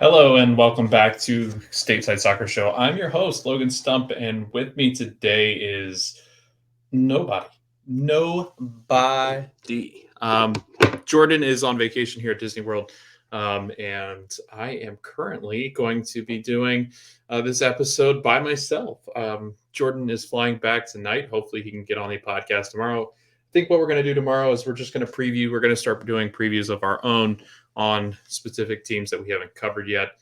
Hello and welcome back to Stateside Soccer Show. I'm your host, Logan Stump, and with me today is nobody. Nobody. Jordan is on vacation here at Disney World, and I am currently going to be doing this episode by myself. Jordan is flying back tonight. Hopefully, he can get on the podcast tomorrow. I think what we're going to do tomorrow is we're just going to preview. We're going to start doing previews of our own on specific teams that we haven't covered yet.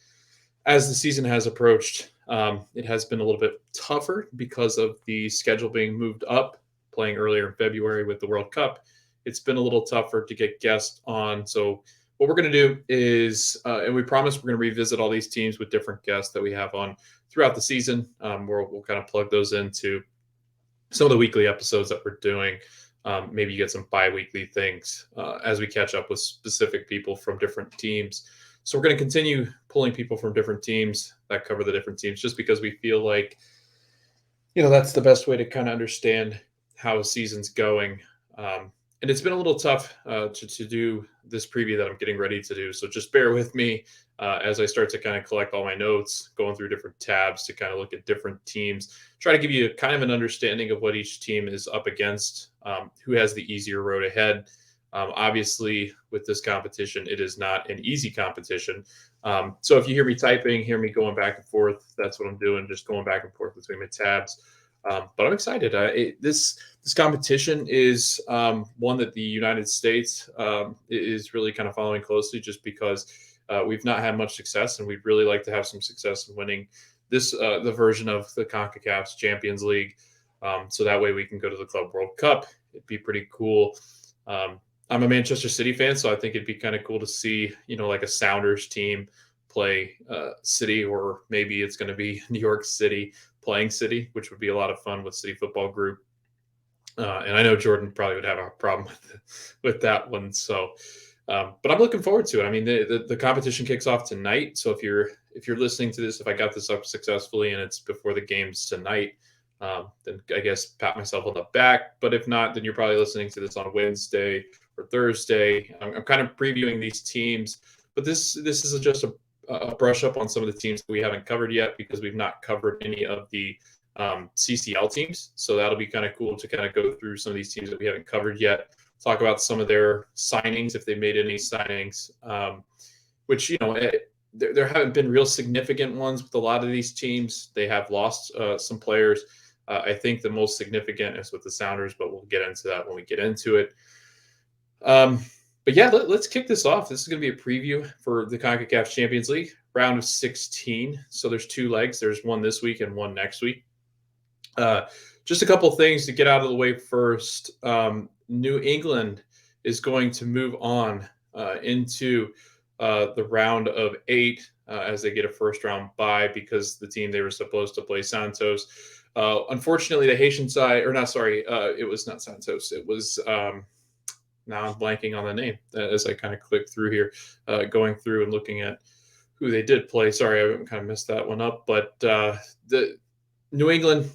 As the season has approached, it has been a little bit tougher because of the schedule being moved up, playing earlier in February with the World Cup. It's been a little tougher to get guests on. So what we're going to do is, and we promise we're going to revisit all these teams with different guests that we have on throughout the season. We'll kind of plug those into some of the weekly episodes that we're doing. Maybe you get some bi-weekly things as we catch up with specific people from different teams. So we're going to continue pulling people from different teams that cover the different teams just because we feel like, that's the best way to kind of understand how a season's going. And it's been a little tough to do this preview that I'm getting ready to do. So just bear with me as I start to kind of collect all my notes, going through different tabs to kind of look at different teams, try to give you kind of an understanding of what each team is up against, who has the easier road ahead. Obviously, with this competition, it is not an easy competition. So if you hear me typing, hear me going back and forth, that's what I'm doing, just going back and forth between my tabs. But I'm excited. This competition is one that the United States is really kind of following closely just because we've not had much success, and we'd really like to have some success in winning this the version of the CONCACAF Champions League. So that way we can go to the Club World Cup. It'd be pretty cool. I'm a Manchester City fan, so I think it'd be kind of cool to see, like a Sounders team play City, or maybe it's going to be New York City playing City, which would be a lot of fun with City Football Group. And I know Jordan probably would have a problem with that one. So, but I'm looking forward to it. I mean, the competition kicks off tonight. So if you're listening to this, if I got this up successfully and it's before the games tonight, then I guess pat myself on the back. But if not, then you're probably listening to this on Wednesday or Thursday. I'm kind of previewing these teams, but this is just a brush up on some of the teams that we haven't covered yet because we've not covered any of the CCL teams. So that'll be kind of cool to kind of go through some of these teams that we haven't covered yet, talk about some of their signings, if they made any signings, which, there haven't been real significant ones with a lot of these teams. They have lost some players. I think the most significant is with the Sounders, but we'll get into that when we get into it. But yeah, let's kick this off. This is going to be a preview for the CONCACAF Champions League, round of 16. So there's two legs. There's one this week and one next week. Just a couple things to get out of the way first. New England is going to move on into the round of 8 as they get a first round bye because the team they were supposed to play, Santos. Unfortunately, the Haitian side, it was not Santos. It was now I'm blanking on the name as I kind of click through here, going through and looking at who they did play. Sorry, I kind of messed that one up. But the New England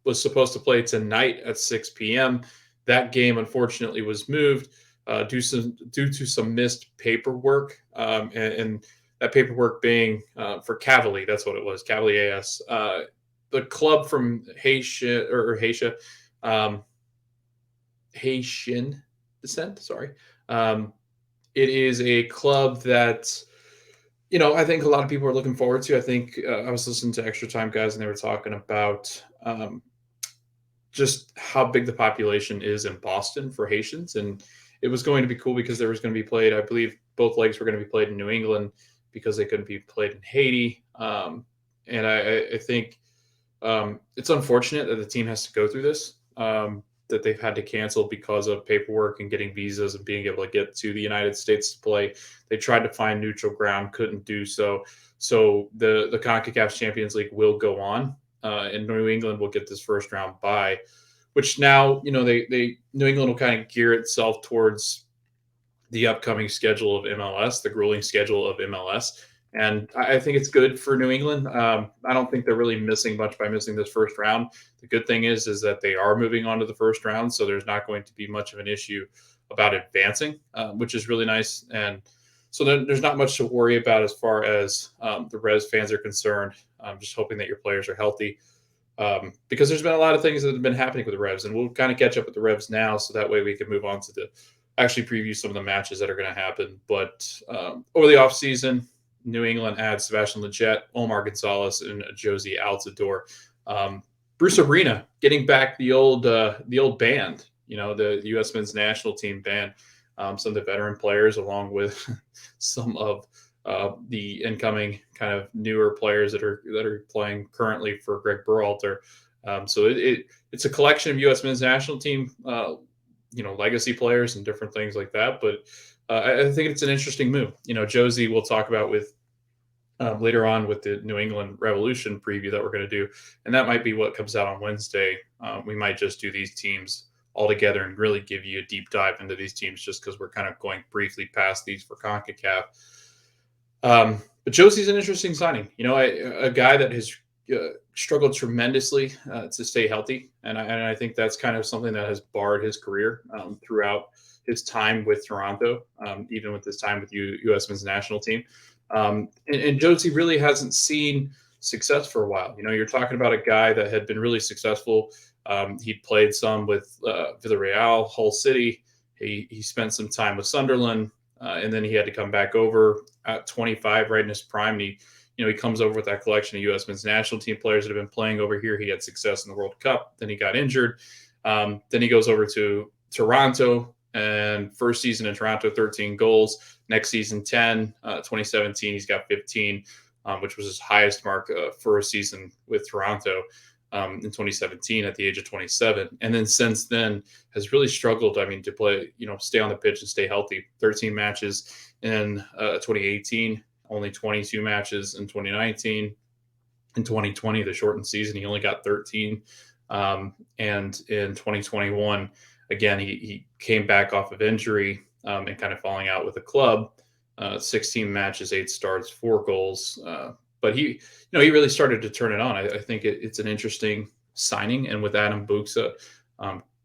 was supposed to play tonight at 6 p.m. That game, unfortunately, was moved due to some missed paperwork, and that paperwork being for Cavalier. That's what it was, Cavalier AS. The club from Haitian descent. Sorry. It is a club that, I think a lot of people are looking forward to. I think I was listening to Extra Time guys, and they were talking about just how big the population is in Boston for Haitians. And it was going to be cool because there was going to be played, I believe both legs were going to be played in New England because they couldn't be played in Haiti. And I think it's unfortunate that the team has to go through this, that they've had to cancel because of paperwork and getting visas and being able to get to the United States to play. They tried to find neutral ground, couldn't do so. So the CONCACAF Champions League will go on, and New England will get this first round bye, which now, they New England will kind of gear itself towards the upcoming schedule of MLS, the grueling schedule of MLS. And I think it's good for New England. I don't think they're really missing much by missing this first round. The good thing is that they are moving on to the first round, so there's not going to be much of an issue about advancing, which is really nice. And, I think it's So then there's not much to worry about as far as the Revs fans are concerned. I'm just hoping that your players are healthy, because there's been a lot of things that have been happening with the Revs, and we'll kind of catch up with the Revs now, so that way we can move on to the actually preview some of the matches that are going to happen. But over the offseason, New England adds Sebastian Lletget, Omar Gonzalez, and Josie Altidore. Bruce Arena getting back the old band, the U.S. men's national team band. Some of the veteran players, along with some of the incoming kind of newer players that are playing currently for Greg Berhalter. So it's a collection of U.S. men's national team, legacy players and different things like that. But I think it's an interesting move. Josie we'll talk about with later on with the New England Revolution preview that we're going to do, and that might be what comes out on Wednesday. We might just do these teams all together and really give you a deep dive into these teams, just because we're kind of going briefly past these for CONCACAF. But Josie's an interesting signing. A guy that has struggled tremendously to stay healthy, and I think that's kind of something that has barred his career throughout his time with Toronto, even with his time with U.S. men's national team. And Josie really hasn't seen success for a while. You're talking about a guy that had been really successful. He played some with Villarreal, Hull City. He spent some time with Sunderland, and then he had to come back over at 25, right in his prime. And he comes over with that collection of U.S. men's national team players that have been playing over here. He had success in the World Cup. Then he got injured. Then he goes over to Toronto, and first season in Toronto, 13 goals. Next season, 10. 2017, he's got 15, which was his highest mark for a season with Toronto in 2017 at the age of 27. And then since then has really struggled, to play, stay on the pitch and stay healthy. 13 matches in 2018, only 22 matches in 2019. In 2020, the shortened season, he only got 13. And in 2021, again, he came back off of injury and kind of falling out with the club. 16 matches, 8 starts, 4 goals. But he really started to turn it on. I think it's an interesting signing. And with Adam Buksa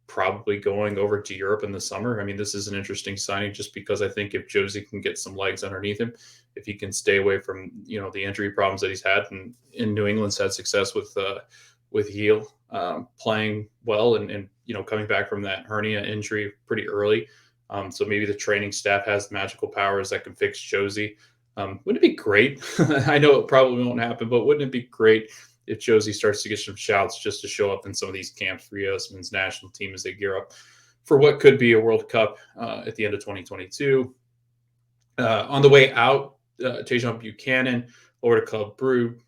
probably going over to Europe in the summer, this is an interesting signing, just because I think if Josie can get some legs underneath him, if he can stay away from, the injury problems that he's had, and in New England's had success with Heel playing well and coming back from that hernia injury pretty early. So maybe the training staff has the magical powers that can fix Josie. Wouldn't it be great? I know it probably won't happen, but wouldn't it be great if Josie starts to get some shouts just to show up in some of these camps for U.S. men's national team as they gear up for what could be a World Cup at the end of 2022? On the way out, Tejan Buchanan over to Club Brugge.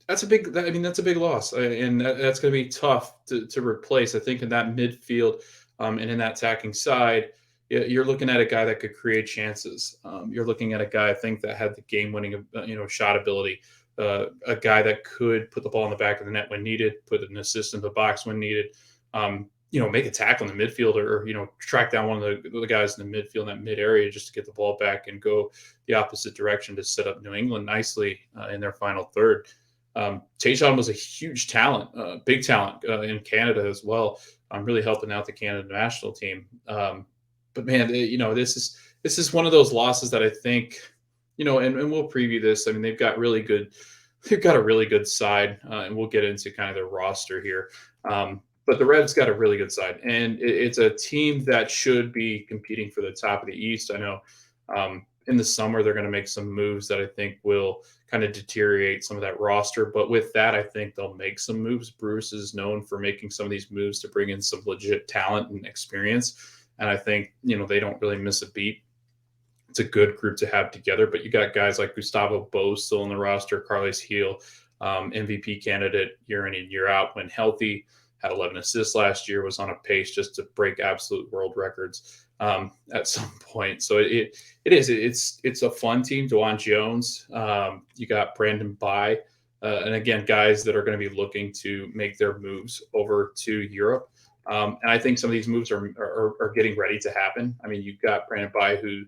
That's a big loss, and that's going to be tough to replace. I think in that midfield and in that attacking side, you're looking at a guy that could create chances. You're looking at a guy, I think, that had the game-winning, shot ability. A guy that could put the ball in the back of the net when needed, put an assist in the box when needed. Make a tackle in the midfield, or track down one of the guys in the midfield, in that mid area, just to get the ball back and go the opposite direction to set up New England nicely in their final third. Tejan was a huge talent, big talent in Canada as well. Really helping out the Canada national team. But man, this is one of those losses that I think, and we'll preview this. They've got a really good side, and we'll get into kind of their roster here. But the Revs got a really good side, and it's a team that should be competing for the top of the East. I know in the summer they're going to make some moves that I think will kind of deteriorate some of that roster. But with that, I think they'll make some moves. Bruce is known for making some of these moves to bring in some legit talent and experience. And I think, they don't really miss a beat. It's a good group to have together. But you got guys like Gustavo Bo still in the roster, Carles Heel, MVP candidate year in and year out when healthy, had 11 assists last year, was on a pace just to break absolute world records at some point. So it's a fun team. DeJuan Jones, you got Brandon Bai, and again, guys that are going to be looking to make their moves over to Europe. And I think some of these moves are getting ready to happen. You've got Brandon Bai, who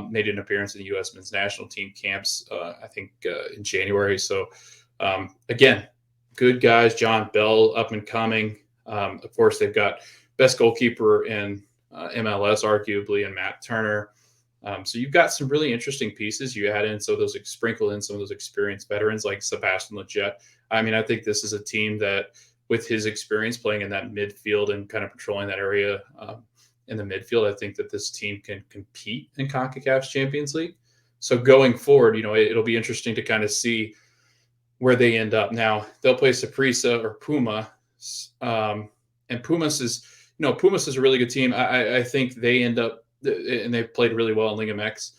made an appearance in the U.S. men's national team camps, I think in January. So again, good guys. John Bell, up and coming. Of course, they've got best goalkeeper in MLS, arguably, and Matt Turner. So you've got some really interesting pieces. You add in some of those, sprinkle in some of those experienced veterans like Sebastian Lletget. I mean, I think this is a team that, with his experience playing in that midfield and kind of patrolling that area in the midfield, I think that this team can compete in CONCACAF's Champions League. So going forward, it'll be interesting to kind of see where they end up. Now they'll play Saprissa or Puma, and Pumas is a really good team. I think they end up, and they've played really well in Liga MX.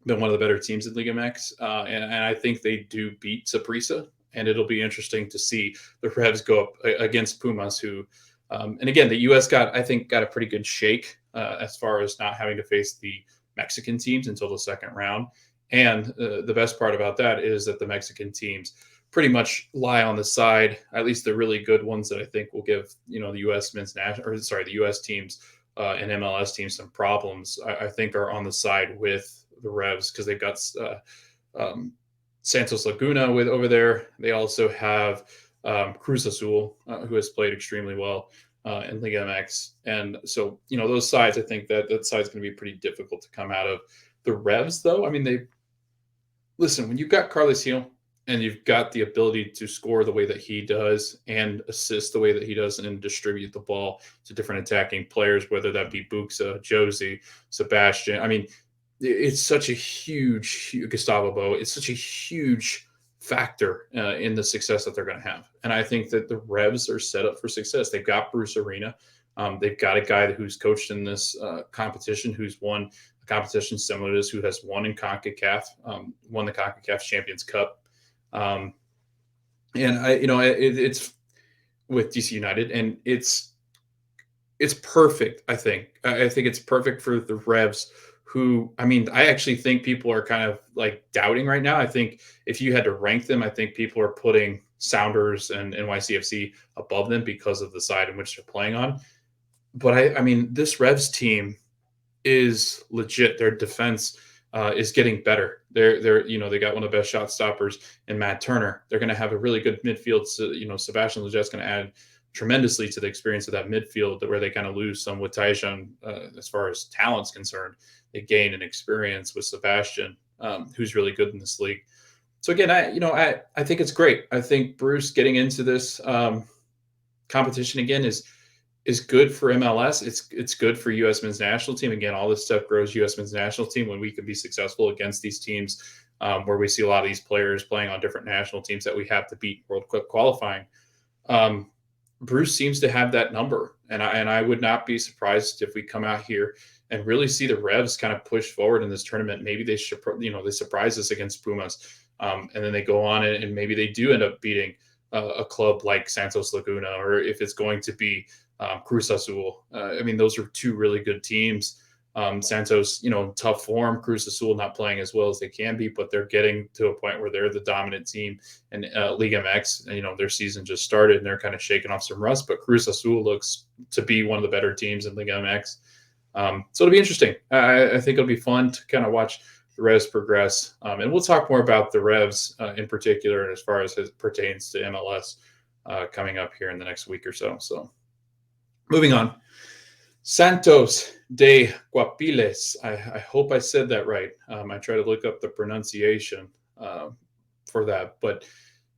Been one of the better teams in Liga MX, and I think they do beat Saprissa. And it'll be interesting to see the Revs go up against Pumas, who, and again, the U.S. got a pretty good shake as far as not having to face the Mexican teams until the second round. And the best part about that is that the Mexican teams pretty much lie on the side, at least the really good ones that I think will give the U.S. the U.S. teams and MLS teams some problems. I think are on the side with the Revs because they've got Santos Laguna over there. They also have Cruz Azul, who has played extremely well in Liga MX. And so, those sides, I think that side's going to be pretty difficult to come out of. The Revs, though, I mean, when you've got Carlos Gil and you've got the ability to score the way that he does and assist the way that he does and distribute the ball to different attacking players, whether that be Buxa, Josie, Sebastian. I mean, it's such a huge Gustavo Bo. It's such a huge factor in the success that they're going to have. And I think that the Revs are set up for success. They've got Bruce Arena. They've got a guy who's coached in this competition, who's won a competition similar to this, who has won in CONCACAF, won the CONCACAF Champions Cup. And it's with DC United, and it's perfect. I think it's perfect for the Revs, who, I mean, I actually think people are kind of like doubting right now. I think if you had to rank them, I think people are putting Sounders and NYCFC above them because of the side in which they're playing on. But I mean, this Revs team is legit. Their defense is getting better. They got one of the best shot stoppers in Matt Turner. They're going to have a really good midfield. So, Sebastian Lletget's going to add tremendously to the experience of that midfield, where they kind of lose some with Taijan as far as talent's concerned. They gain an experience with Sebastian, who's really good in this league. So again, I think it's great. I think Bruce getting into this competition again is good for MLS. It's good for U.S. men's national team. Again, all this stuff grows U.S. men's national team when we can be successful against these teams, where we see a lot of these players playing on different national teams that we have to beat World Cup qualifying. Bruce seems to have that number, and I would not be surprised if we come out here and really see the Revs kind of push forward in this tournament. Maybe they should, they surprise us against Pumas, and then they go on and maybe they do end up beating a club like Santos Laguna, or if it's going to be Cruz Azul. I mean, those are two really good teams. Santos, in tough form. Cruz Azul not playing as well as they can be, but they're getting to a point where they're the dominant team in Liga MX. Their season just started and they're kind of shaking off some rust, but Cruz Azul looks to be one of the better teams in Liga MX. So it'll be interesting. I think it'll be fun to kind of watch the Revs progress. And we'll talk more about the Revs in particular as far as it pertains to MLS coming up here in the next week or so. So moving on. Santos de Guapiles. I hope I said that right. I try to look up the pronunciation for that. But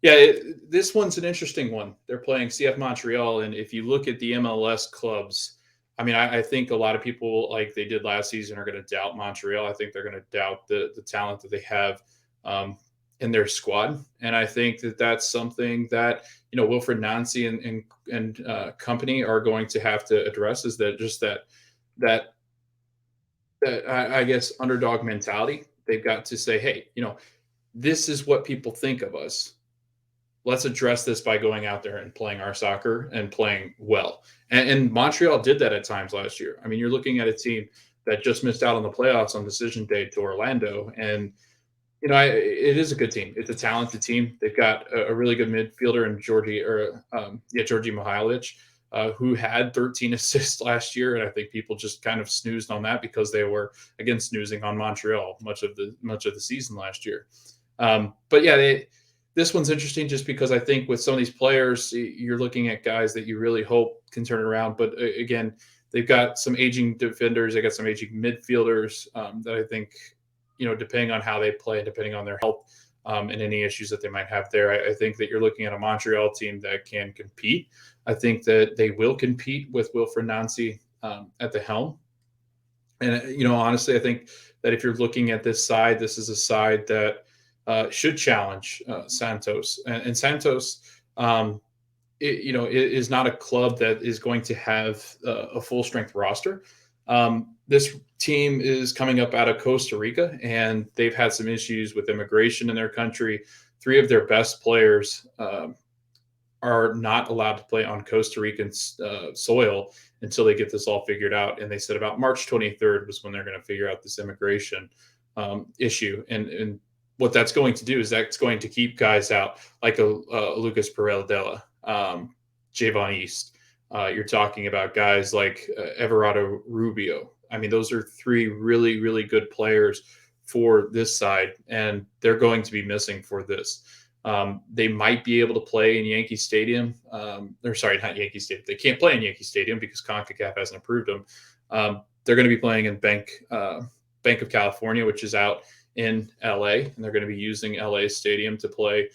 yeah, this one's an interesting one. They're playing CF Montreal. And if you look at the MLS clubs, I mean, I think a lot of people, like they did last season, are going to doubt Montreal. I think they're going to doubt the talent that they have in their squad. And I think that that's something that, Wilfred Nancy and company are going to have to address, is that just that I guess underdog mentality. They've got to say, hey, this is what people think of us. Let's address this by going out there and playing our soccer and playing well. And Montreal did that at times last year. I mean, you're looking at a team that just missed out on the playoffs on decision day to Orlando. And, it is a good team. It's a talented team. They've got a really good midfielder in Georgi Mihailovic, who had 13 assists last year. And I think people just kind of snoozed on that because they were, again, snoozing on Montreal much of the season last year. But yeah, this one's interesting just because I think with some of these players, you're looking at guys that you really hope can turn it around. But again, they've got some aging defenders. They got some aging midfielders that I think, depending on how they play, depending on their health and any issues that they might have there, I think that you're looking at a Montreal team that can compete. I think that they will compete with Wilfried Nancy at the helm. And, honestly, I think that if you're looking at this side, this is a side that should challenge Santos. And Santos, it is not a club that is going to have a full strength roster. This team is coming up out of Costa Rica, and they've had some issues with immigration in their country. 3 of their best players are not allowed to play on Costa Rican soil until they get this all figured out. And they said about March 23rd was when they're going to figure out this immigration issue. And what that's going to do is that's going to keep guys out like a Lucas Paredes, Javon East. You're talking about guys like Everardo Rubio. I mean, those are 3 really, really good players for this side, and they're going to be missing for this. They might be able to play in Yankee Stadium. Not Yankee Stadium. They can't play in Yankee Stadium because CONCACAF hasn't approved them. They're going to be playing in Bank of California, which is out in LA, and they're going to be using LA Stadium to play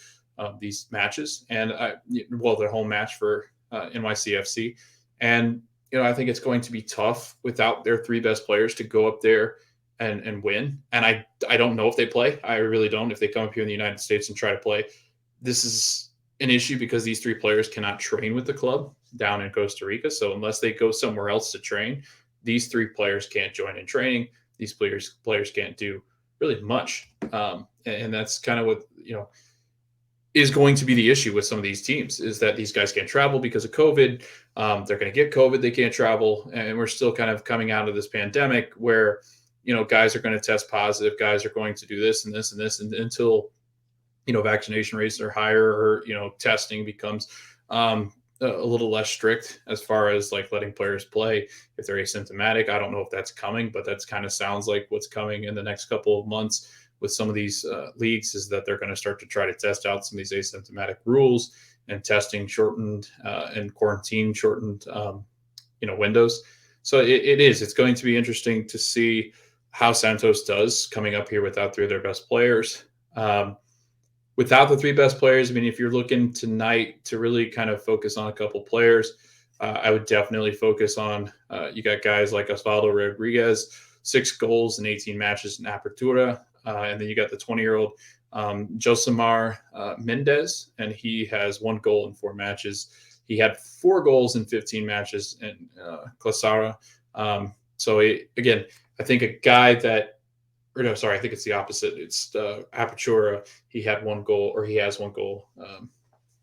these matches. And their home match for NYCFC. And I think it's going to be tough without their 3 best players to go up there and win. And I don't know if they play. I really don't. If they come up here in the United States and try to play, this is an issue because these 3 players cannot train with the club down in Costa Rica. So unless they go somewhere else to train, these 3 players can't join in training. These players can't do really much. And that's kind of what, is going to be the issue with some of these teams, is that these guys can't travel because of COVID. They're going to get COVID. They can't travel. And we're still kind of coming out of this pandemic where, guys are going to test positive. Guys are going to do this and this and this. And until, vaccination rates are higher or, testing becomes a little less strict as far as like letting players play if they're asymptomatic. I don't know if that's coming, but that's kind of sounds like what's coming in the next couple of months with some of these leagues, is that they're going to start to try to test out some of these asymptomatic rules and testing shortened and quarantine shortened, windows. So it's going to be interesting to see how Santos does coming up here without 3 of their best players. Without the 3 best players, I mean, if you're looking tonight to really kind of focus on a couple players, I would definitely focus on, you got guys like Osvaldo Rodriguez, 6 goals in 18 matches in Apertura. And then you got the 20-year-old Josimar Mendez, and he has 1 goal in 4 matches. He had 4 goals in 15 matches in Clausura. Again, I think a guy that, I think it's the opposite. It's Apertura. He had 1 goal, or he has 1 goal.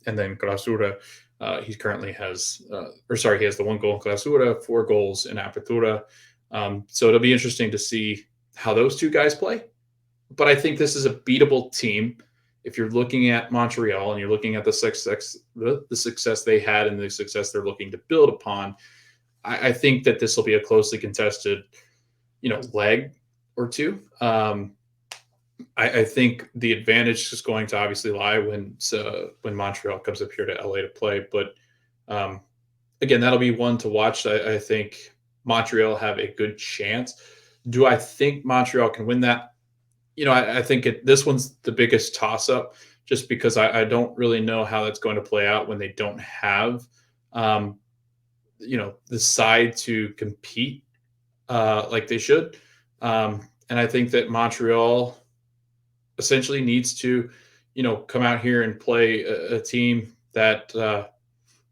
And then Clausura, he currently has, he has the 1 goal in Clausura, 4 goals in Apertura. So it'll be interesting to see how those 2 guys play. But I think this is a beatable team. If you're looking at Montreal and you're looking at the success they had and the success they're looking to build upon, I think that this will be a closely contested, leg or 2. I think the advantage is going to obviously lie when Montreal comes up here to LA to play. But again, that'll be one to watch. I think Montreal have a good chance. Do I think Montreal can win that? I think this one's the biggest toss-up, just because I don't really know how that's going to play out when they don't have, the side to compete like they should. And I think that Montreal essentially needs to, come out here and play a team that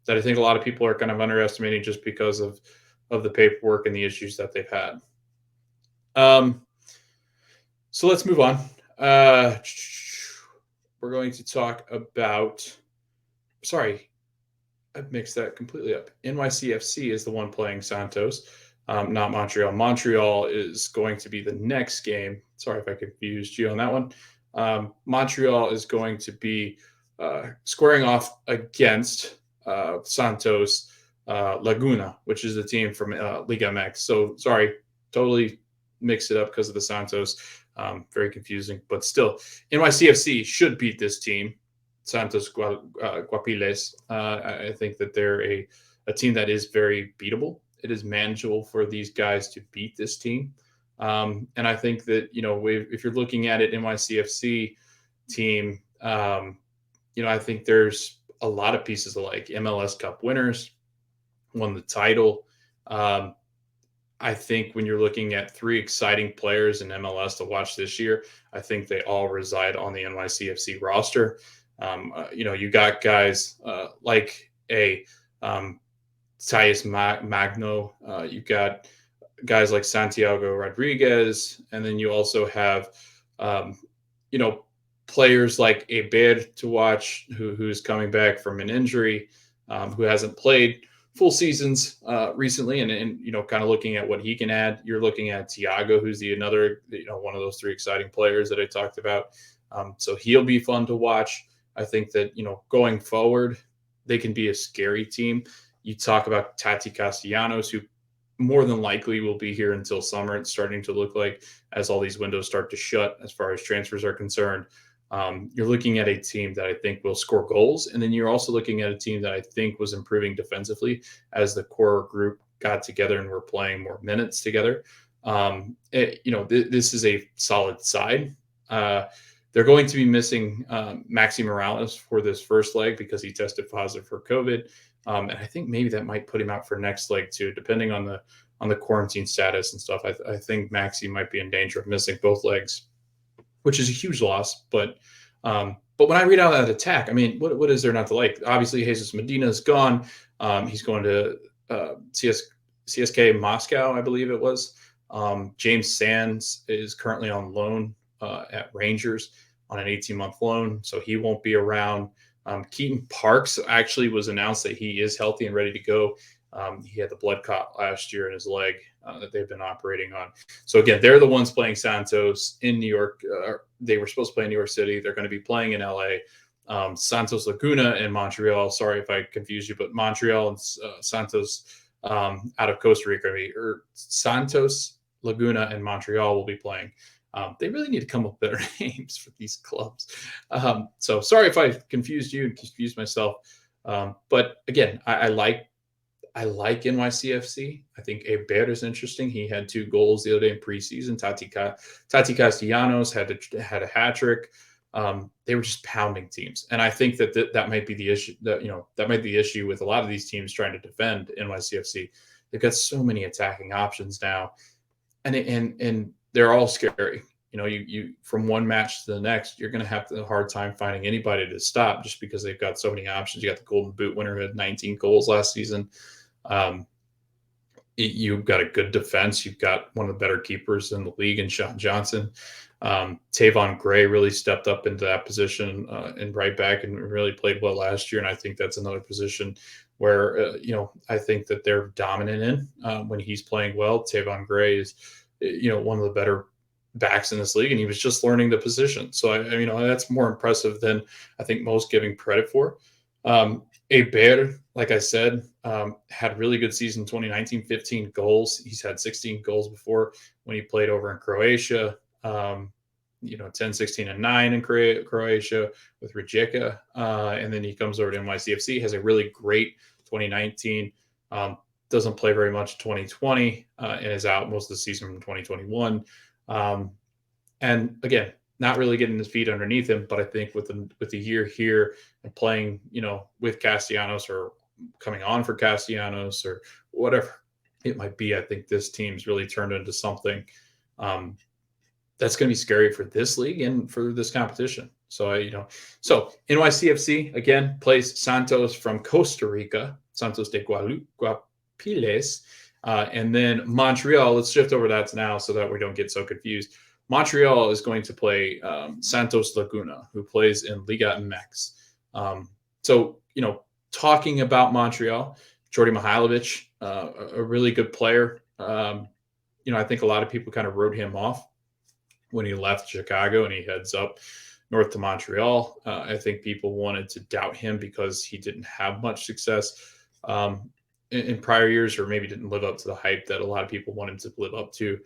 I think a lot of people are kind of underestimating just because of the paperwork and the issues that they've had. So let's move on. We're going to talk about, I mixed that completely up. NYCFC is the one playing Santos, not Montreal. Montreal is going to be the next game. Sorry if I confused you on that one. Montreal is going to be squaring off against Santos Laguna, which is the team from Liga MX. So sorry, totally mixed it up because of the Santos. Very confusing, but still, NYCFC should beat this team, Santos Guapiles. I think that they're a team that is very beatable, it is manageable for these guys to beat this team. And I think that, if you're looking at it, NYCFC team, I think there's a lot of pieces alike. MLS Cup winners, won the title. I think when you're looking at three exciting players in MLS to watch this year, I think they all reside on the NYCFC roster. You got guys like a Thais Magno. You got guys like Santiago Rodriguez, and then you also have, players like Aber to watch, who's coming back from an injury, who hasn't played full seasons recently, and kind of looking at what he can add. You're looking at Thiago, who's another one of those three exciting players that I talked about. So he'll be fun to watch. I think that going forward, they can be a scary team. You talk about Tati Castellanos, who more than likely will be here until summer. It's starting to look like, as all these windows start to shut as far as transfers are concerned. You're looking at a team that I think will score goals. And then you're also looking at a team that I think was improving defensively as the core group got together and were playing more minutes together. This is a solid side. They're going to be missing Maxi Morales for this first leg because he tested positive for COVID. And I think maybe that might put him out for next leg too, depending on the quarantine status and stuff. I think Maxi might be in danger of missing both legs, which is a huge loss. But when I read out that attack, I mean, what is there not to like? Obviously, Jesus Medina is gone. He's going to CSK Moscow, I believe it was. James Sands is currently on loan at Rangers on an 18-month loan, so he won't be around. Keaton Parks actually was announced that he is healthy and ready to go. He had the blood clot last year in his leg that they've been operating on. So again, they're the ones playing Santos in New York. They were supposed to play in New York City. They're going to be playing in LA. Santos Laguna and Montreal. Sorry if I confused you, but Montreal and Santos out of Costa Rica, or Santos Laguna and Montreal will be playing. They really need to come up with better names for these clubs. So sorry if I confused you and confused myself. But again, I like NYCFC. I think Aber is interesting. He had 2 goals the other day in preseason. Tati Castellanos had a hat trick. They were just pounding teams, and I think that might be the issue. That might be the issue with a lot of these teams trying to defend NYCFC. They've got so many attacking options now, and they're all scary. You from one match to the next, you're going to have a hard time finding anybody to stop just because they've got so many options. You got the Golden Boot winner who had 19 goals last season. You've got a good defense. You've got one of the better keepers in the league in Sean Johnson. Tavon Gray really stepped up into that position in right back and really played well last year. And I think that's another position where, I think that they're dominant in when he's playing well. Tavon Gray is, one of the better backs in this league, and he was just learning the position. So that's more impressive than I think most giving credit for. Aber, like I said, had a really good season 2019, 15 goals. He's had 16 goals before when he played over in Croatia. 10, 16, and 9 in Croatia with Rijeka. And then he comes over to NYCFC, has a really great 2019. Doesn't play very much 2020 and is out most of the season from 2021. And again, not really getting his feet underneath him, but I think with the year here and playing, with Castellanos or coming on for Castellanos or whatever it might be, I think this team's really turned into something that's going to be scary for this league and for this competition. So, so NYCFC again plays Santos from Costa Rica, Santos de Guapiles, and then Montreal. Let's shift over that now so that we don't get so confused. Montreal is going to play Santos Laguna, who plays in Liga MX. So, talking about Montreal, Jordi Mihailovic, a really good player. I think a lot of people kind of wrote him off when he left Chicago and he heads up north to Montreal. I think people wanted to doubt him because he didn't have much success in prior years, or maybe didn't live up to the hype that a lot of people wanted to live up to,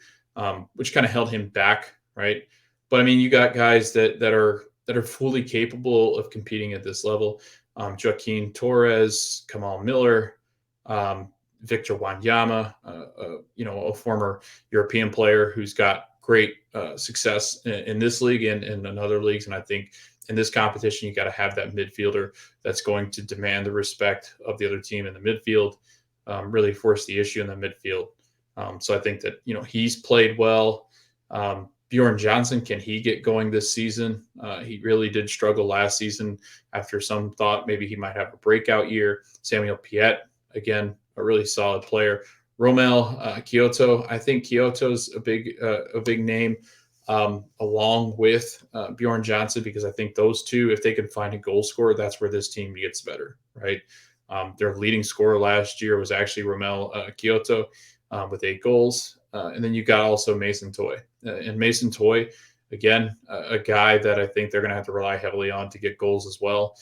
which kind of held him back, right? But I mean, you got guys that are fully capable of competing at this level. Joaquin Torres, Kamal Miller, Victor Wanyama, a former European player who's got great success in this league and in other leagues. And I think in this competition, you got to have that midfielder that's going to demand the respect of the other team in the midfield, really force the issue in the midfield. So I think that, he's played well. Bjorn Johnson, can he get going this season? He really did struggle last season after some thought maybe he might have a breakout year. Samuel Piet, again, a really solid player. Romel Kyoto, I think Kyoto's a big name, along with Bjorn Johnson, because I think those two, if they can find a goal scorer, that's where this team gets better, right? Their leading scorer last year was actually Romel Kyoto with 8 goals. And then you got also Mason Toy. And Mason Toy, again, a guy that I think they're going to have to rely heavily on to get goals as well.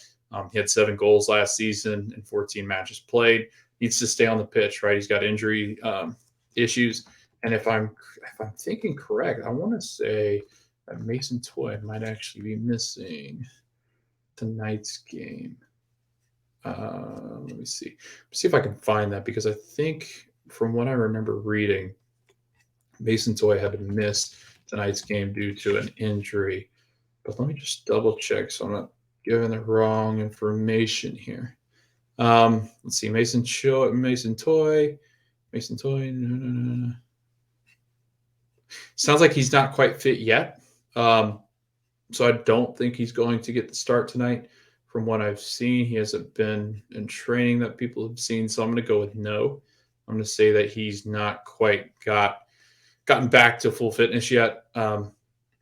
He had 7 goals last season in 14 matches played. Needs to stay on the pitch, right? He's got injury issues. And if I'm thinking correct, I want to say that Mason Toy might actually be missing tonight's game. Let me see. See if I can find that, because I think from what I remember reading, Mason Toy had to miss tonight's game due to an injury. But let me just double check so I'm not giving the wrong information here. Let's see. Mason Toy. No. Sounds like he's not quite fit yet. So I don't think he's going to get the start tonight. From what I've seen, he hasn't been in training that people have seen. So I'm going to go with no. I'm going to say that he's not quite gotten back to full fitness yet. And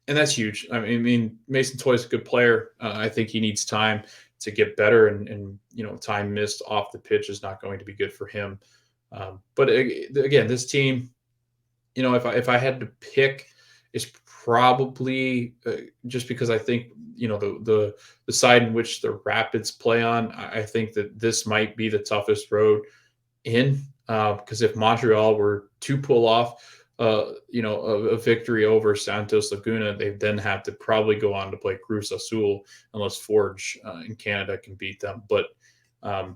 that's huge. I mean, Mason Toy is a good player. I think he needs time to get better, and time missed off the pitch is not going to be good for him. But again, this team, if I had to pick, is probably just because I think the side in which the Rapids play on. I think that this might be the toughest road in, because if Montreal were to pull off a victory over Santos Laguna, they then have to probably go on to play Cruz Azul unless Forge in Canada can beat them. But I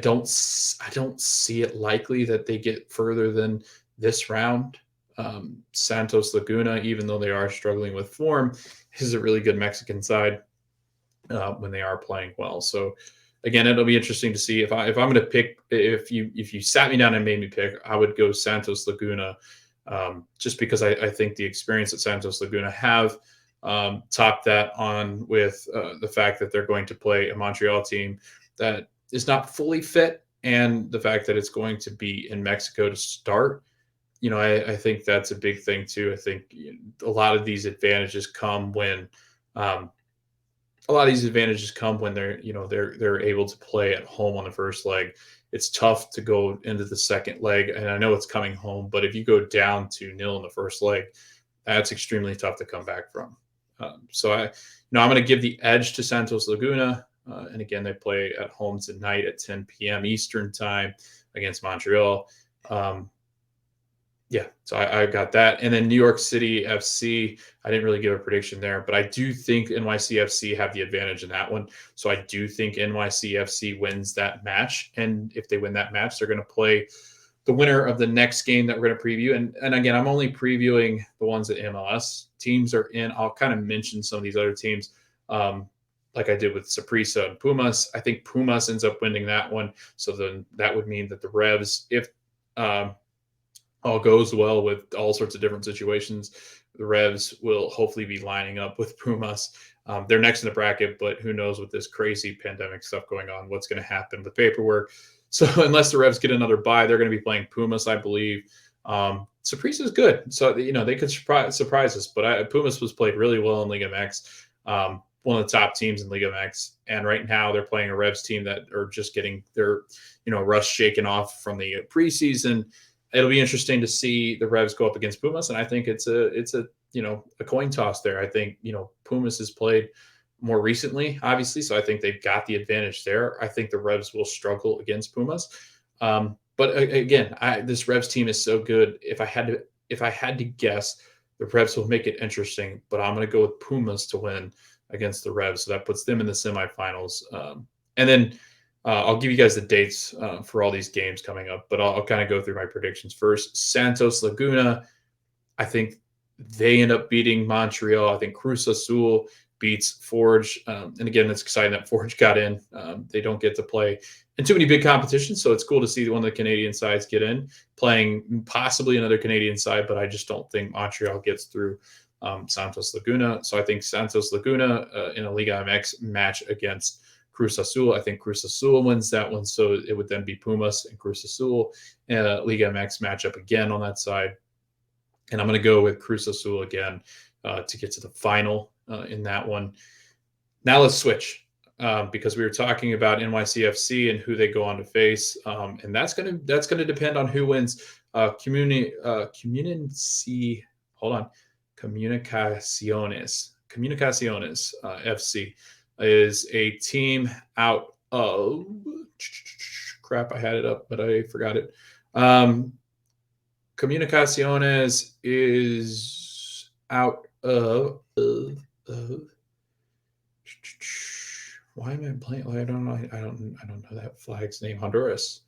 don't see it likely that they get further than this round. Santos Laguna, even though they are struggling with form, is a really good Mexican side when they are playing well. So again, it'll be interesting to see if I'm going to pick. If you sat me down and made me pick, I would go Santos Laguna, just because I think the experience that Santos Laguna have, top that on with the fact that they're going to play a Montreal team that is not fully fit, and the fact that it's going to be in Mexico to start. I think that's a big thing too. I think a lot of these advantages come when they're able to play at home on the first leg. It's tough to go into the second leg, and I know it's coming home, but if you go down 2-0 in the first leg, that's extremely tough to come back from. So I'm going to give the edge to Santos Laguna, and again, they play at home tonight at 10 p.m. Eastern time against Montreal. So I got that. And then New York City FC, I didn't really give a prediction there, but I do think NYCFC have the advantage in that one. So I do think NYCFC wins that match. And if they win that match, they're going to play the winner of the next game that we're going to preview. And again, I'm only previewing the ones that MLS teams are in. I'll kind of mention some of these other teams, like I did with Saprissa and Pumas. I think Pumas ends up winning that one. So then that would mean that the Revs, if all goes well with all sorts of different situations, the Revs will hopefully be lining up with Pumas. They're next in the bracket, but who knows with this crazy pandemic stuff going on, what's going to happen with paperwork. So unless the Revs get another bye, they're going to be playing Pumas, I believe. Saprissa is good. So, they could surprise us. But Pumas was played really well in Liga MX, one of the top teams in Liga MX. And right now they're playing a Revs team that are just getting their, rust shaken off from the preseason. It'll be interesting to see the Revs go up against Pumas, and I think it's a coin toss there. I think Pumas has played more recently, obviously, so I think they've got the advantage there. I think the Revs will struggle against Pumas, but again, this Revs team is so good. If I had to guess, the Revs will make it interesting, but I'm going to go with Pumas to win against the Revs, so that puts them in the semifinals. And then I'll give you guys the dates for all these games coming up, but I'll kind of go through my predictions first. Santos Laguna, I think they end up beating Montreal. I think Cruz Azul beats Forge. And again, it's exciting that Forge got in. They don't get to play in too many big competitions, so it's cool to see one of the Canadian sides get in, playing possibly another Canadian side, but I just don't think Montreal gets through Santos Laguna. So I think Santos Laguna in a Liga MX match against Cruz Azul. I think Cruz Azul wins that one, so it would then be Pumas and Cruz Azul and a Liga MX matchup again on that side. And I'm going to go with Cruz Azul again to get to the final in that one. Now let's switch because we were talking about NYCFC and who they go on to face, and that's going to depend on who wins. Comunicaciones FC is a team out of crap. I had it up, but I forgot it. Comunicaciones is out of why am I playing? I don't know. I don't know that flag's name. Honduras,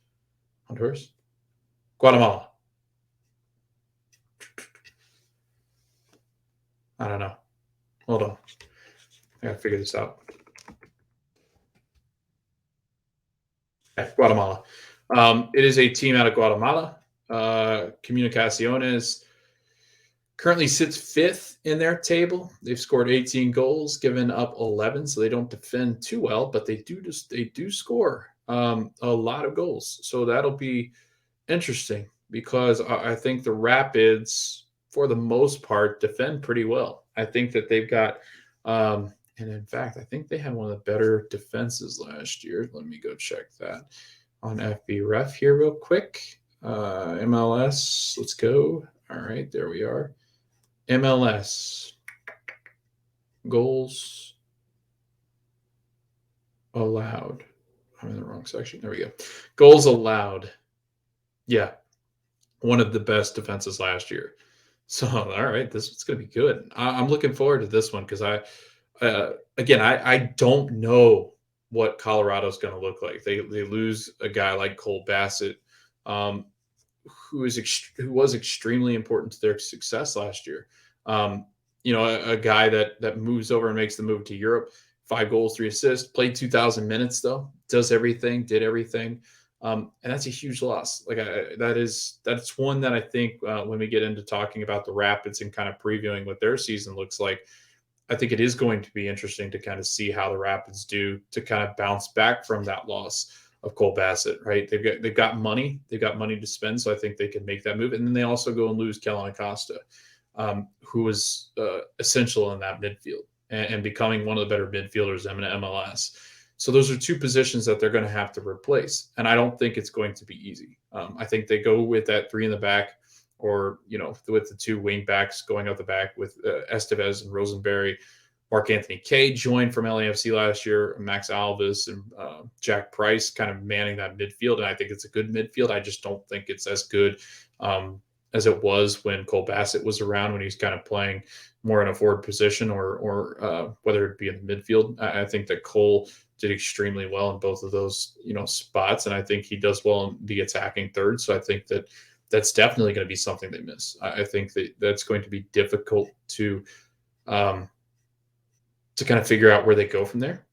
Guatemala. I don't know. Hold on. I gotta figure this out. Okay, Guatemala. It is a team out of Guatemala. Comunicaciones currently sits fifth in their table. They've scored 18 goals, given up 11, so they don't defend too well, but they do score a lot of goals. So that'll be interesting because I think the Rapids, for the most part, defend pretty well. I think that they've got, and in fact, I think they had one of the better defenses last year. Let me go check that on FB Ref here real quick. MLS, let's go. All right, there we are. MLS goals allowed. I'm in the wrong section. There we go. Goals allowed. Yeah, one of the best defenses last year. So, all right, this is going to be good. I'm looking forward to this one because I don't know what Colorado's going to look like. They lose a guy like Cole Bassett, who was extremely important to their success last year. A guy that moves over and makes the move to Europe, 5 goals, 3 assists, played 2,000 minutes though, did everything. And that's a huge loss. That's one that I think when we get into talking about the Rapids and kind of previewing what their season looks like, I think it is going to be interesting to kind of see how the Rapids do to kind of bounce back from that loss of Cole Bassett, right? They've got money to spend, so I think they can make that move. And then they also go and lose Kellen Acosta, who was essential in that midfield and becoming one of the better midfielders in MLS. So those are 2 positions that they're going to have to replace, and I don't think it's going to be easy. I think they go with that 3 in the back, or with the 2 wing backs going out the back with Estevez and Rosenberry. Mark Anthony Kaye joined from LAFC last year, Max Alves and Jack Price kind of manning that midfield. And I think it's a good midfield. I just don't think it's as good as it was when Cole Bassett was around, when he's kind of playing more in a forward position or whether it be in the midfield. I think that Cole did extremely well in both of those, spots. And I think he does well in the attacking third. So I think that that's definitely going to be something they miss. I think that's going to be difficult to kind of figure out where they go from there.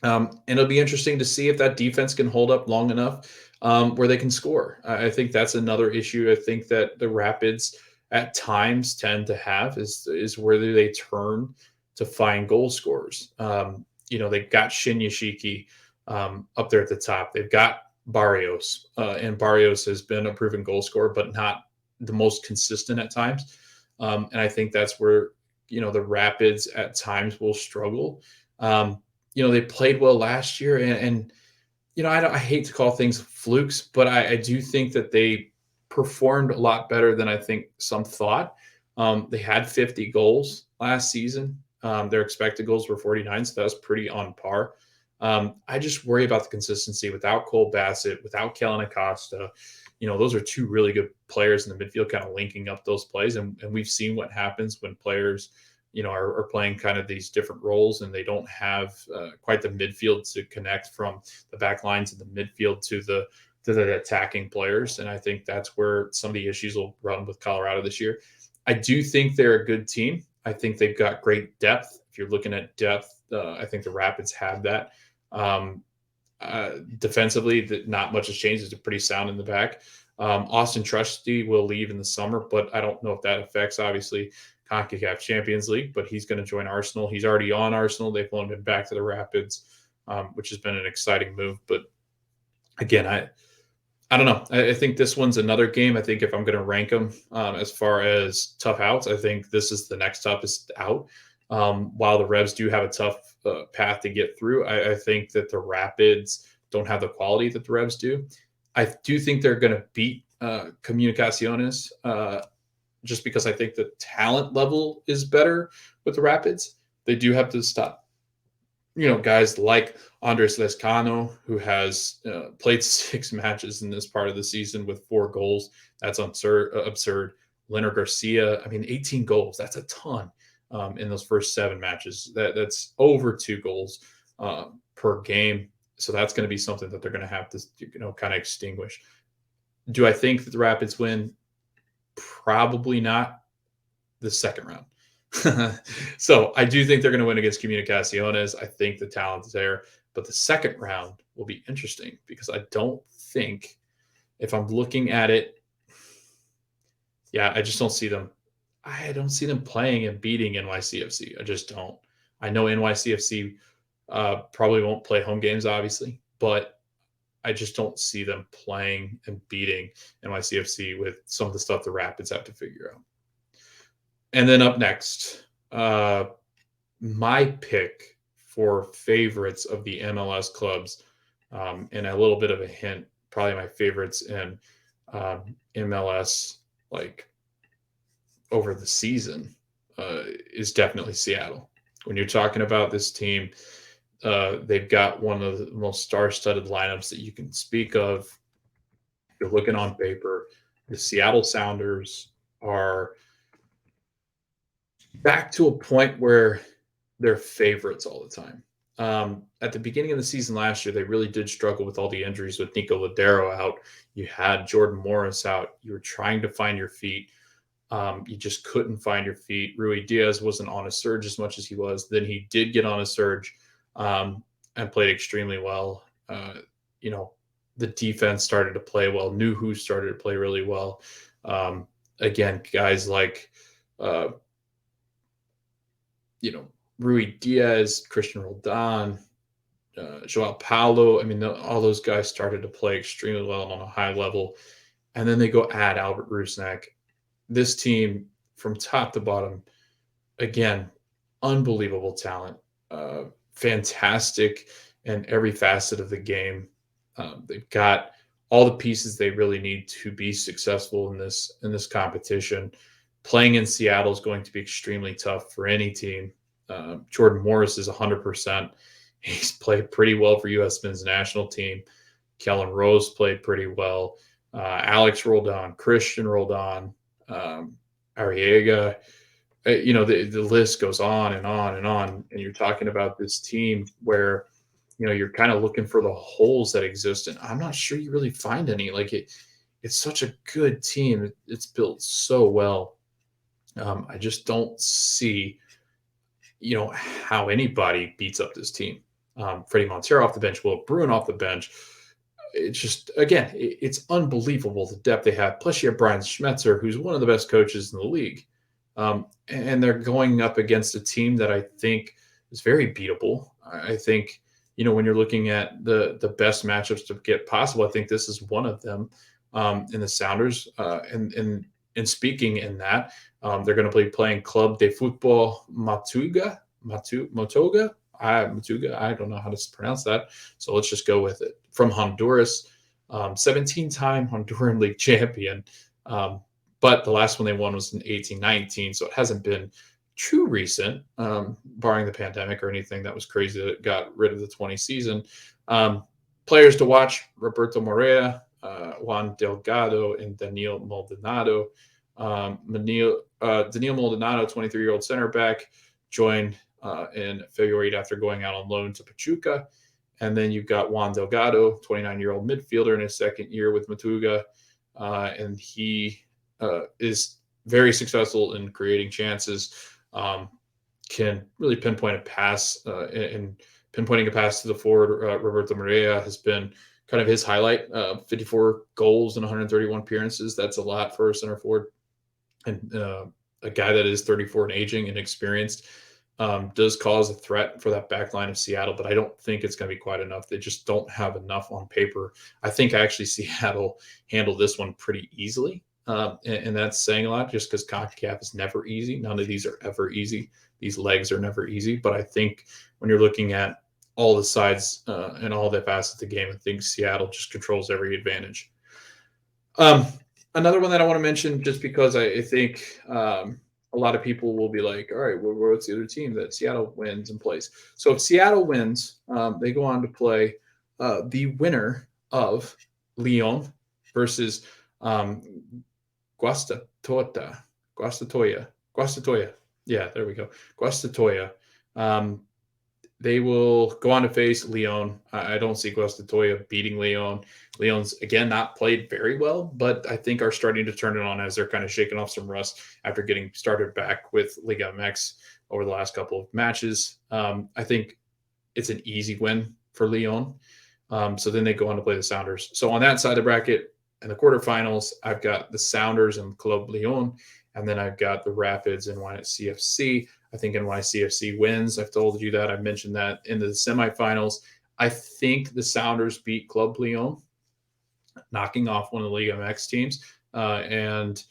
And it'll be interesting to see if that defense can hold up long enough where they can score. I think that's another issue. I think that the Rapids at times tend to have is where they turn to find goal scorers. They've got Shinyashiki up there at the top. They've got Barrios, and Barrios has been a proven goal scorer, but not the most consistent at times. And I think that's where the Rapids at times will struggle. They played well last year, and I hate to call things flukes, but I do think that they performed a lot better than I think some thought. They had 50 goals last season. Their expected goals were 49, so that was pretty on par. I just worry about the consistency without Cole Bassett, without Kellen Acosta. Those are 2 really good players in the midfield kind of linking up those plays. And we've seen what happens when players, are playing kind of these different roles, and they don't have quite the midfield to connect from the back line to the midfield to the attacking players. And I think that's where some of the issues will run with Colorado this year. I do think they're a good team. I think they've got great depth. If you're looking at depth, I think the Rapids have that. Defensively, not much has changed. It's pretty sound in the back. Austin Trusty will leave in the summer, but I don't know if that affects, obviously, CONCACAF Champions League, but he's going to join Arsenal. He's already on Arsenal. They've loaned him back to the Rapids, which has been an exciting move. But again, I don't know. I think this one's another game. I think if I'm going to rank them as far as tough outs, I think this is the next toughest out. While the Revs do have a tough path to get through, I think that the Rapids don't have the quality that the Revs do. I do think they're going to beat Comunicaciones just because I think the talent level is better with the Rapids. They do have to stop, guys like Andres Lescano, who has played 6 matches in this part of the season with 4 goals. That's absurd. Leonard Garcia, 18 goals. That's a ton in those first 7 matches. That's over 2 goals per game. So that's going to be something that they're going to have to, kind of extinguish. Do I think that the Rapids win? Probably not the second round. So I do think they're going to win against Comunicaciones. I think the talent is there. But the second round will be interesting because I don't think, if I'm looking at it, I just don't see them. I don't see them playing and beating NYCFC. I just don't. I know NYCFC probably won't play home games, obviously, but I just don't see them playing and beating NYCFC with some of the stuff the Rapids have to figure out. And then up next, my pick for favorites of the MLS clubs, and a little bit of a hint, probably my favorites in MLS, like over the season, is definitely Seattle. When you're talking about this team, they've got one of the most star-studded lineups that you can speak of. If you're looking on paper, the Seattle Sounders are back to a point where they're favorites all the time. At the beginning of the season last year, they really did struggle with all the injuries with Nico Ladero out. You had Jordan Morris out. You were trying to find your feet. You just couldn't find your feet. Rui Diaz wasn't on a surge as much as he was. Then he did get on a surge and played extremely well. The defense started to play well. Nuhu started to play really well. Again, guys like, Rui Diaz, Christian Roldan, Joao Paulo. All those guys started to play extremely well on a high level. And then they go add Albert Rusnak. This team, from top to bottom, again, unbelievable talent. Fantastic in every facet of the game. They've got all the pieces they really need to be successful in this competition. Playing in Seattle is going to be extremely tough for any team. Jordan Morris is 100%. He's played pretty well for U.S. men's national team. Kellen Rose played pretty well. Alex Roldan, Christian Roldan, Arriaga. The list goes on and on and on. And you're talking about this team where, you're kind of looking for the holes that exist. And I'm not sure you really find any. It's such a good team. It's built so well. I just don't see, how anybody beats up this team. Freddie Montero off the bench, Will Bruin off the bench. It's just, again, it's unbelievable the depth they have. Plus, you have Brian Schmetzer, who's one of the best coaches in the league. And they're going up against a team that I think is very beatable. I think, when you're looking at the best matchups to get possible, I think this is one of them in the Sounders. And speaking in that, they're going to be playing Club de Futbol Motuga. I don't know how to pronounce that, so let's just go with it. From Honduras, 17-time Honduran League champion, but the last one they won was in 18-19, so it hasn't been too recent, barring the pandemic or anything that was crazy that it got rid of the 20 season. Players to watch: Roberto Morea, Juan Delgado, and Daniel Maldonado. Danilo Maldonado, 23-year-old center back, joined in February after going out on loan to Pachuca. And then you've got Juan Delgado, 29-year-old midfielder in his second year with Matuga. And he is very successful in creating chances, can really pinpoint a pass, and pinpointing a pass to the forward, Roberto Maria, has been kind of his highlight. 54 goals and 131 appearances. That's a lot for a center forward. And a guy that is 34 and aging and experienced does cause a threat for that back line of Seattle, but I don't think it's going to be quite enough. They just don't have enough on paper. I think actually Seattle handled this one pretty easily. And that's saying a lot just because CONCACAF is never easy. None of these are ever easy. These legs are never easy. But I think when you're looking at all the sides and all the facets of the game, I think Seattle just controls every advantage. Another one that I want to mention, just because I think a lot of people will be like, all right, well, what's the other team that Seattle wins and plays? So if Seattle wins, they go on to play the winner of Lyon versus Guastatoya. Yeah, there we go. Guastatoya. They will go on to face Lyon. I don't see Guastatoya beating Lyon. Lyon's, again, not played very well, but I think are starting to turn it on as they're kind of shaking off some rust after getting started back with Liga MX over the last couple of matches. I think it's an easy win for Lyon. So then they go on to play the Sounders. So on that side of the bracket, in the quarterfinals, I've got the Sounders and Club Lyon, and then I've got the Rapids and NYCFC. I think NYCFC wins. I've told you that. I've mentioned that in the semifinals. I think the Sounders beat Club Lyon, knocking off one of the Liga MX teams. And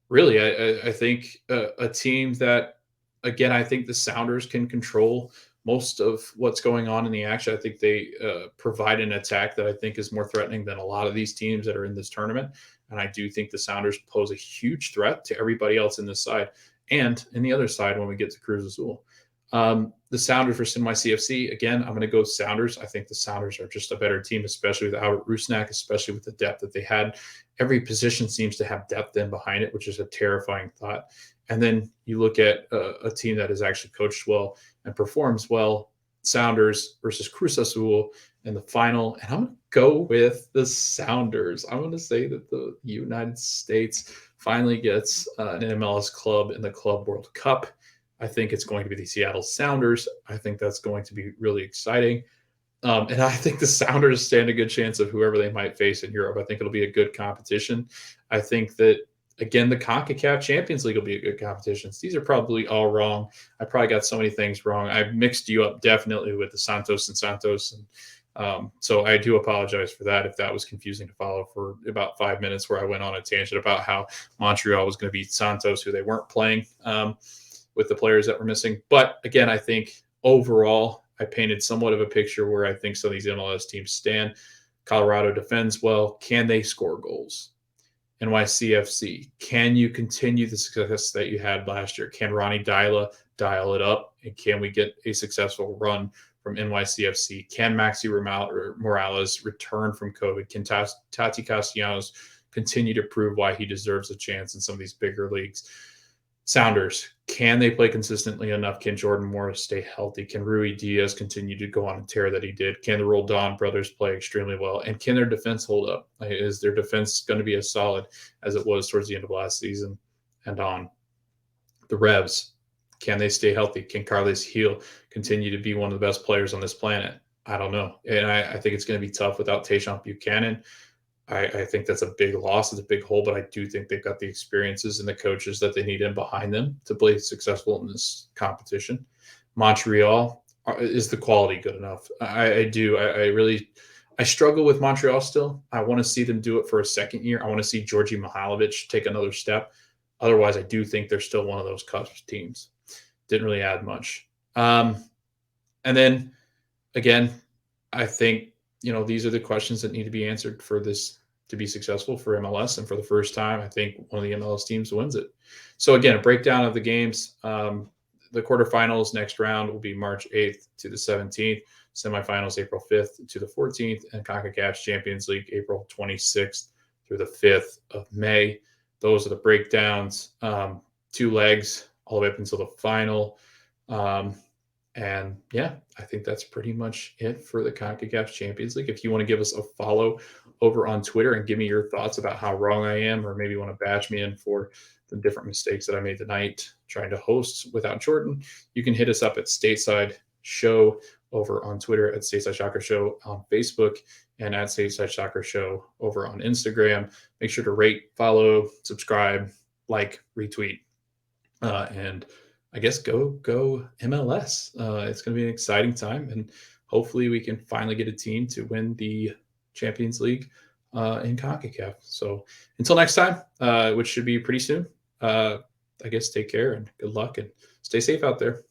really, I think a team that, again, I think the Sounders can control most of what's going on in the action. I think they provide an attack that I think is more threatening than a lot of these teams that are in this tournament. And I do think the Sounders pose a huge threat to everybody else in this side. And in the other side, when we get to Cruz Azul, the Sounders versus NYCFC, again, I'm going to go Sounders. I think the Sounders are just a better team, especially with Albert Rusnak, especially with the depth that they had. Every position seems to have depth in behind it, which is a terrifying thought. And then you look at a team that is actually coached well and performs well, Sounders versus Cruz Azul in the final. And I'm going to go with the Sounders. I'm going to say that the United States finally gets an MLS club in the Club World Cup. I think it's going to be the Seattle Sounders. I think that's going to be really exciting. And I think the Sounders stand a good chance of whoever they might face in Europe. I think it'll be a good competition. I think that, again, the CONCACAF Champions League will be a good competition. These are probably all wrong. I probably got so many things wrong. I've mixed you up definitely with the Santos. And so I do apologize for that if that was confusing to follow for about 5 minutes, where I went on a tangent about how Montreal was going to beat Santos, who they weren't playing with the players that were missing. But again, I think overall, I painted somewhat of a picture where I think some of these MLS teams stand. Colorado defends well. Can they score goals? NYCFC, can you continue the success that you had last year? Can Ronnie Dyla dial it up? And can we get a successful run from NYCFC? Can Maxi Morales return from COVID? Can Tati Castellanos continue to prove why he deserves a chance in some of these bigger leagues? Sounders, can they play consistently enough? Can Jordan Morris stay healthy? Can Rui Diaz continue to go on a tear that he did? Can the Roldan brothers play extremely well? And can their defense hold up? Is their defense going to be as solid as it was towards the end of last season and on? The Revs, can they stay healthy? Can Carles Gil continue to be one of the best players on this planet? I don't know. And I think it's going to be tough without Tayshaun Buchanan. I think that's a big loss. It's a big hole, but I do think they've got the experiences and the coaches that they need in behind them to play successful in this competition. Montreal, is the quality good enough? I struggle with Montreal still. I want to see them do it for a second year. I want to see Georgi Mihailovic take another step. Otherwise, I do think they're still one of those cusp teams. Didn't really add much. And then, again, I think, these are the questions that need to be answered for this to be successful for MLS. And for the first time, I think one of the MLS teams wins it. So again, a breakdown of the games. The quarterfinals next round will be March 8th to the 17th, semifinals April 5th to the 14th, and CONCACAF Champions League April 26th through the 5th of May. Those are the breakdowns. 2 legs all the way up until the final. And yeah, I think that's pretty much it for the CONCACAF Champions League. If you want to give us a follow over on Twitter and give me your thoughts about how wrong I am, or maybe want to bash me in for the different mistakes that I made tonight trying to host without Jordan, you can hit us up at Stateside Show over on Twitter, at Stateside Soccer Show on Facebook, and at Stateside Soccer Show over on Instagram. Make sure to rate, follow, subscribe, like, retweet, and I guess go MLS. It's going to be an exciting time, and hopefully we can finally get a team to win the Champions League in CONCACAF. So until next time, which should be pretty soon, I guess take care and good luck and stay safe out there.